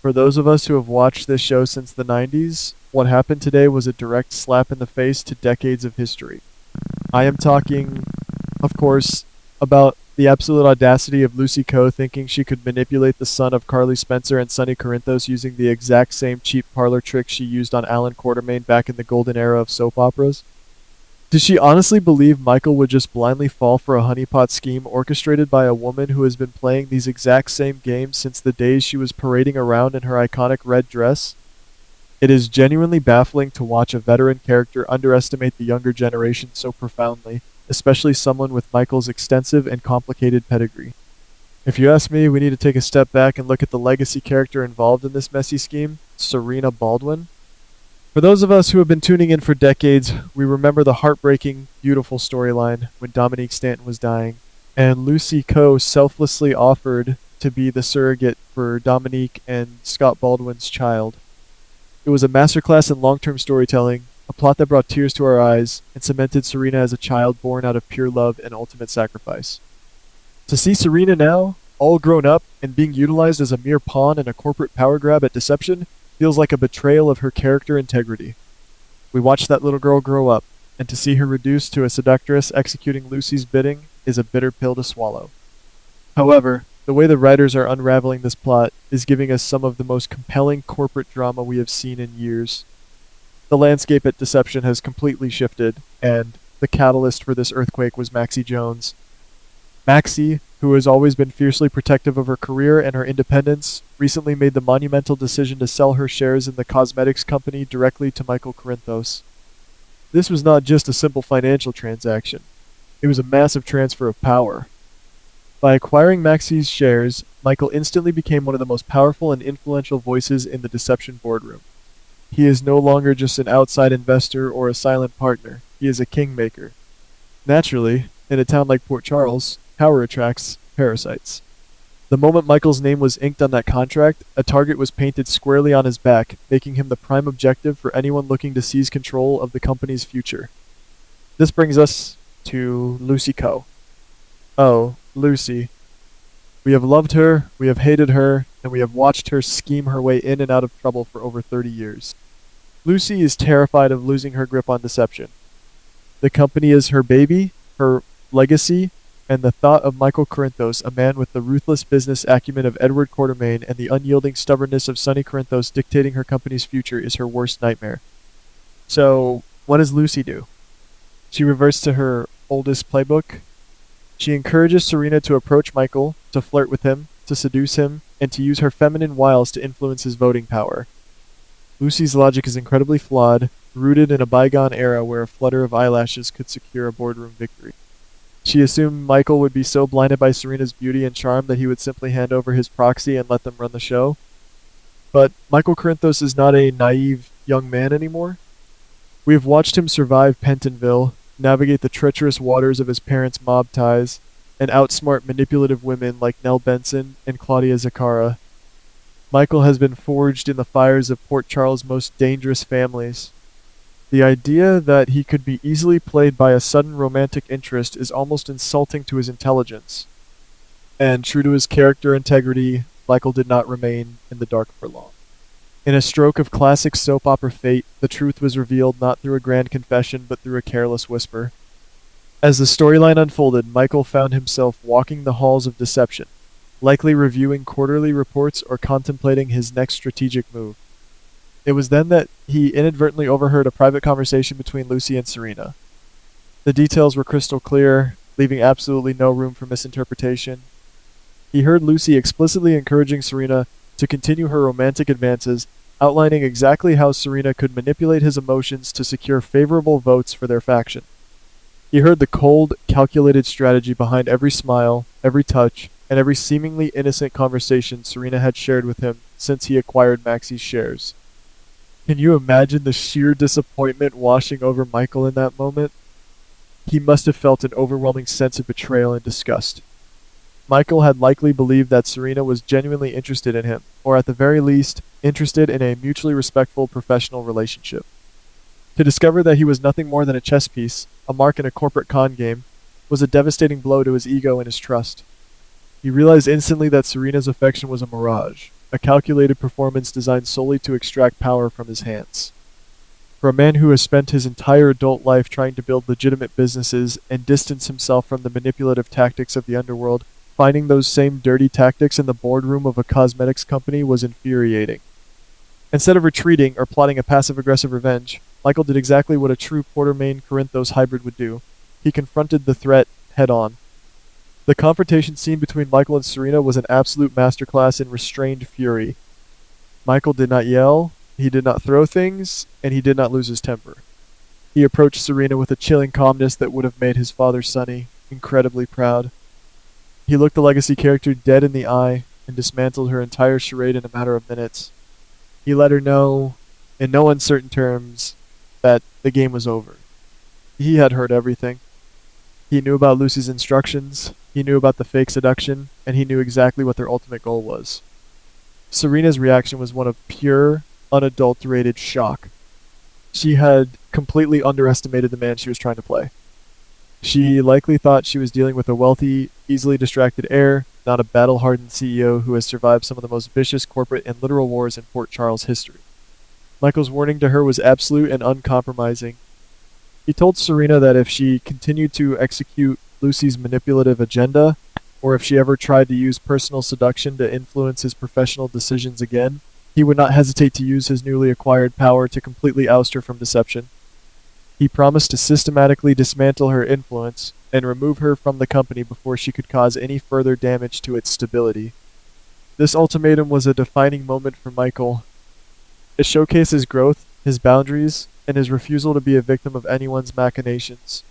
For those of us who have watched this show since the 90s, what happened today was a direct slap in the face to decades of history. I am talking, of course, about the absolute audacity of Lucy Coe thinking she could manipulate the son of Carly Spencer and Sonny Corinthos using the exact same cheap parlor tricks she used on Alan Quartermain back in the golden era of soap operas. Did she honestly believe Michael would just blindly fall for a honeypot scheme orchestrated by a woman who has been playing these exact same games since the days she was parading around in her iconic red dress? It is genuinely baffling to watch a veteran character underestimate the younger generation so profoundly, especially someone with Michael's extensive and complicated pedigree. If you ask me, we need to take a step back and look at the legacy character involved in this messy scheme, Serena Baldwin. For those of us who have been tuning in for decades, we remember the heartbreaking, beautiful storyline when Dominique Stanton was dying, and Lucy Coe selflessly offered to be the surrogate for Dominique and Scott Baldwin's child. It was a masterclass in long-term storytelling, a plot that brought tears to our eyes and cemented Serena as a child born out of pure love and ultimate sacrifice. To see Serena now, all grown up and being utilized as a mere pawn in a corporate power grab at deception, feels like a betrayal of her character integrity. We watched that little girl grow up, and to see her reduced to a seductress executing Lucy's bidding is a bitter pill to swallow. However, the way the writers are unraveling this plot is giving us some of the most compelling corporate drama we have seen in years. The landscape at Deception has completely shifted, and the catalyst for this earthquake was Maxie Jones. Maxie, who has always been fiercely protective of her career and her independence, recently made the monumental decision to sell her shares in the cosmetics company directly to Michael Corinthos. This was not just a simple financial transaction. It was a massive transfer of power. By acquiring Maxie's shares, Michael instantly became one of the most powerful and influential voices in the Deception boardroom. He is no longer just an outside investor or a silent partner. He is a kingmaker. Naturally, in a town like Port Charles, power attracts parasites. The moment Michael's name was inked on that contract, a target was painted squarely on his back, making him the prime objective for anyone looking to seize control of the company's future. This brings us to Lucy Coe. Oh, Lucy. We have loved her, we have hated her, and we have watched her scheme her way in and out of trouble for over 30 years. Lucy is terrified of losing her grip on Deception. The company is her baby, her legacy, and the thought of Michael Corinthos, a man with the ruthless business acumen of Edward Quartermain and the unyielding stubbornness of Sonny Corinthos dictating her company's future is her worst nightmare. So, what does Lucy do? She reverts to her oldest playbook. She encourages Serena to approach Michael, to flirt with him, to seduce him, and to use her feminine wiles to influence his voting power. Lucy's logic is incredibly flawed, rooted in a bygone era where a flutter of eyelashes could secure a boardroom victory. She assumed Michael would be so blinded by Serena's beauty and charm that he would simply hand over his proxy and let them run the show. But Michael Corinthos is not a naive young man anymore. We have watched him survive Pentonville, navigate the treacherous waters of his parents' mob ties, and outsmart manipulative women like Nell Benson and Claudia Zaccara. Michael has been forged in the fires of Port Charles' most dangerous families. The idea that he could be easily played by a sudden romantic interest is almost insulting to his intelligence. And true to his character integrity, Michael did not remain in the dark for long. In a stroke of classic soap opera fate, the truth was revealed not through a grand confession but through a careless whisper. As the storyline unfolded, Michael found himself walking the halls of Deception, likely reviewing quarterly reports or contemplating his next strategic move. It was then that he inadvertently overheard a private conversation between Lucy and Serena. The details were crystal clear, leaving absolutely no room for misinterpretation. He heard Lucy explicitly encouraging Serena to continue her romantic advances, outlining exactly how Serena could manipulate his emotions to secure favorable votes for their faction. He heard the cold, calculated strategy behind every smile, every touch, and every seemingly innocent conversation Serena had shared with him since he acquired Maxie's shares. Can you imagine the sheer disappointment washing over Michael in that moment? He must have felt an overwhelming sense of betrayal and disgust. Michael had likely believed that Serena was genuinely interested in him, or at the very least, interested in a mutually respectful professional relationship. To discover that he was nothing more than a chess piece, a mark in a corporate con game, was a devastating blow to his ego and his trust. He realized instantly that Serena's affection was a mirage, a calculated performance designed solely to extract power from his hands. For a man who has spent his entire adult life trying to build legitimate businesses and distance himself from the manipulative tactics of the underworld, finding those same dirty tactics in the boardroom of a cosmetics company was infuriating. Instead of retreating or plotting a passive-aggressive revenge, Michael did exactly what a true Porter-Maine Corinthos hybrid would do. He confronted the threat head-on. The confrontation scene between Michael and Serena was an absolute masterclass in restrained fury. Michael did not yell, he did not throw things, and he did not lose his temper. He approached Serena with a chilling calmness that would have made his father Sonny incredibly proud. He looked the legacy character dead in the eye and dismantled her entire charade in a matter of minutes. He let her know, in no uncertain terms, that the game was over. He had heard everything. He knew about Lucy's instructions, he knew about the fake seduction, and he knew exactly what their ultimate goal was. Serena's reaction was one of pure, unadulterated shock. She had completely underestimated the man she was trying to play. She likely thought she was dealing with a wealthy, easily distracted heir, not a battle-hardened CEO who has survived some of the most vicious corporate and literal wars in Port Charles history. Michael's warning to her was absolute and uncompromising. He told Serena that if she continued to execute Lucy's manipulative agenda, or if she ever tried to use personal seduction to influence his professional decisions again, he would not hesitate to use his newly acquired power to completely oust her from deception. He promised to systematically dismantle her influence and remove her from the company before she could cause any further damage to its stability. This ultimatum was a defining moment for Michael. It showcased his growth, his boundaries, and his refusal to be a victim of anyone's machinations.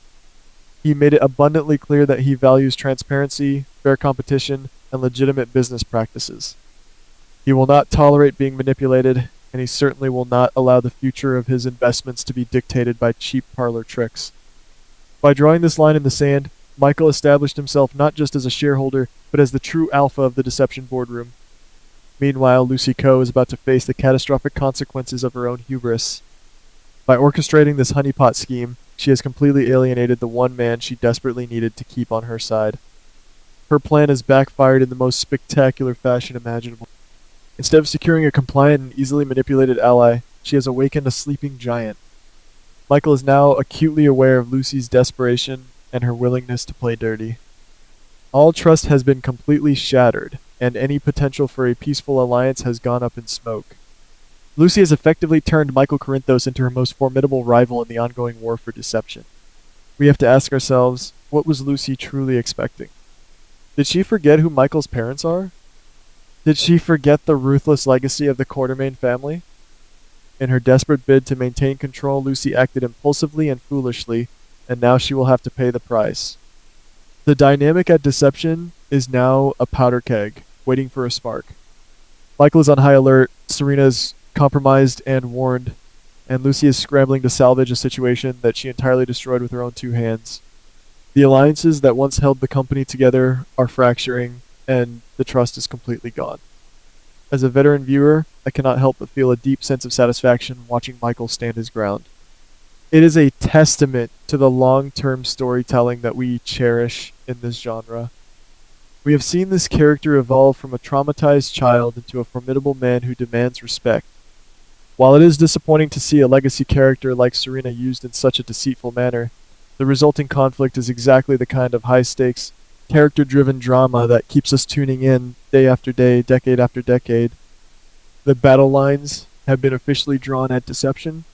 He made it abundantly clear that he values transparency, fair competition, and legitimate business practices. He will not tolerate being manipulated, and he certainly will not allow the future of his investments to be dictated by cheap parlor tricks. By drawing this line in the sand, Michael established himself not just as a shareholder, but as the true alpha of the deception boardroom. Meanwhile, Lucy Coe is about to face the catastrophic consequences of her own hubris. By orchestrating this honeypot scheme, she has completely alienated the one man she desperately needed to keep on her side. Her plan has backfired in the most spectacular fashion imaginable. Instead of securing a compliant and easily manipulated ally, she has awakened a sleeping giant. Michael is now acutely aware of Lucy's desperation and her willingness to play dirty. All trust has been completely shattered, and any potential for a peaceful alliance has gone up in smoke. Lucy has effectively turned Michael Corinthos into her most formidable rival in the ongoing war for deception. We have to ask ourselves, what was Lucy truly expecting? Did she forget who Michael's parents are? Did she forget the ruthless legacy of the Quartermaine family? In her desperate bid to maintain control, Lucy acted impulsively and foolishly, and now she will have to pay the price. The dynamic at deception is now a powder keg, waiting for a spark. Michael is on high alert, Serena is compromised and warned, and Lucy is scrambling to salvage a situation that she entirely destroyed with her own two hands. The alliances that once held the company together are fracturing, and the trust is completely gone. As a veteran viewer, I cannot help but feel a deep sense of satisfaction watching Michael stand his ground. It is a testament to the long-term storytelling that we cherish in this genre. We have seen this character evolve from a traumatized child into a formidable man who demands respect. While it is disappointing to see a legacy character like Serena used in such a deceitful manner, the resulting conflict is exactly the kind of high-stakes, character-driven drama that keeps us tuning in day after day, decade after decade. The battle lines have been officially drawn at deception.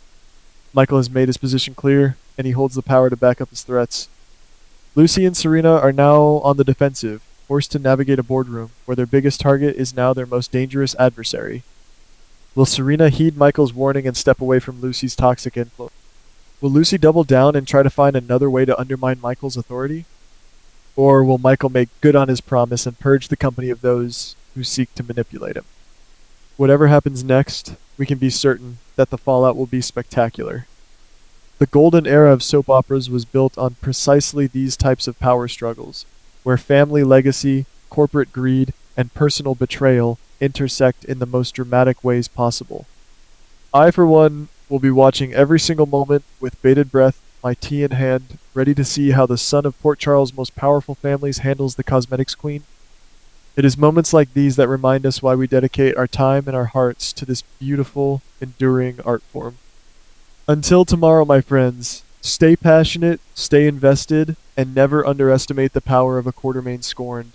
Michael has made his position clear, and he holds the power to back up his threats. Lucy and Serena are now on the defensive, forced to navigate a boardroom where their biggest target is now their most dangerous adversary. Will Serena heed Michael's warning and step away from Lucy's toxic influence? Will Lucy double down and try to find another way to undermine Michael's authority? Or will Michael make good on his promise and purge the company of those who seek to manipulate him? Whatever happens next, we can be certain that the fallout will be spectacular. The golden era of soap operas was built on precisely these types of power struggles, where family legacy, corporate greed, and personal betrayal intersect in the most dramatic ways possible. I, for one, will be watching every single moment with bated breath, my tea in hand, ready to see how the son of Port Charles' most powerful families handles the cosmetics queen. It is moments like these that remind us why we dedicate our time and our hearts to this beautiful, enduring art form. Until tomorrow, my friends, stay passionate, stay invested, and never underestimate the power of a quartermain scorned.